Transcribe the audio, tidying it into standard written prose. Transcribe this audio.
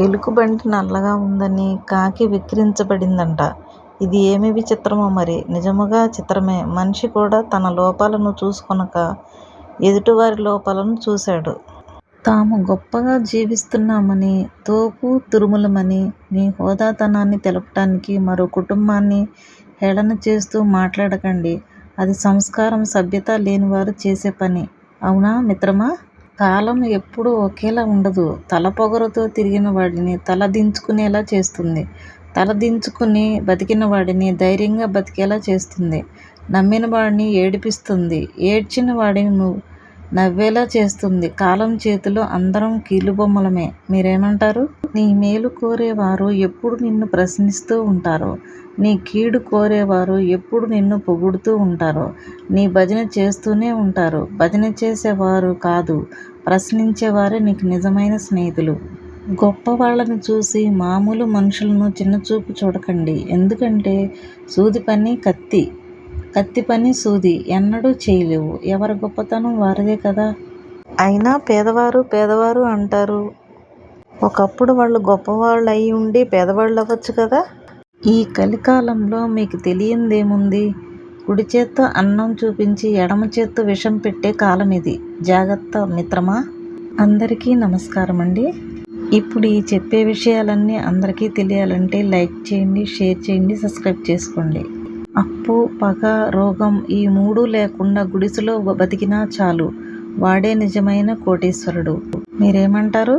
ఎలుగుబంటి నల్లగా ఉందని కాకి వెక్కిరించబడిందంట. ఇది ఏమి విచిత్రమో మరి! నిజముగా చిత్రమే. మనిషి కూడా తన లోపాలను చూసుకొనక ఎదుటివారి లోపాలను చూశాడు. తాము గొప్పగా జీవిస్తున్నామని, తోపు తురుములమని మీ హోదాతనాన్ని తెలపటానికి మరో కుటుంబాన్ని హేళన చేస్తూ మాట్లాడకండి. అది సంస్కారం, సభ్యత లేనివారు చేసే పని. అవునా మిత్రమా? కాలం ఎప్పుడూ ఒకేలా ఉండదు. తలపొగరుతో తిరిగిన వాడిని తల దించుకునేలా చేస్తుంది. తల దించుకుని బతికిన వాడిని ధైర్యంగా బతికేలా చేస్తుంది. నమ్మిన వాడిని ఏడిపిస్తుంది. ఏడ్చిన వాడిని నవ్వేలా చేస్తుంది. కాలం చేతిలో అందరం కీలుబొమ్మలమే. మీరేమంటారు? నీ మేలు కోరేవారు ఎప్పుడు నిన్ను ప్రశ్నిస్తూ ఉంటారో, నీ కీడు కోరేవారు ఎప్పుడు నిన్ను పొగుడుతూ ఉంటారో, నీ భజన చేస్తూనే ఉంటారు. భజన చేసేవారు కాదు, ప్రశ్నించేవారే నీకు నిజమైన స్నేహితులు. గొప్ప వాళ్ళని చూసి మామూలు మనుషులను చిన్నచూపు చూడకండి. ఎందుకంటే సూది పని కత్తి, కత్తి పని సూది ఎన్నడూ చేయలేవు. ఎవరి గొప్పతనం వారిదే కదా! అయినా పేదవారు అంటారు. ఒకప్పుడు వాళ్ళు గొప్పవాళ్ళు అయి ఉండి పేదవాళ్ళు అవ్వచ్చు కదా! ఈ కలికాలంలో మీకు తెలియందేముంది? కుడి చేత్తో అన్నం చూపించి ఎడమ చేత్తో విషం పెట్టే కాలం ఇది. జాగ్రత్త మిత్రమా! అందరికీ నమస్కారమండి. ఇప్పుడు ఈ చెప్పే విషయాలన్నీ అందరికీ తెలియాలంటే లైక్ చేయండి, షేర్ చేయండి, సబ్స్క్రైబ్ చేసుకోండి. అప్పు, పగ, రోగం ఈ మూడు లేకుండా గుడిసెలో బతికినా చాలు. వాడే నిజమైన కోటీశ్వరుడు. మీరేమంటారు?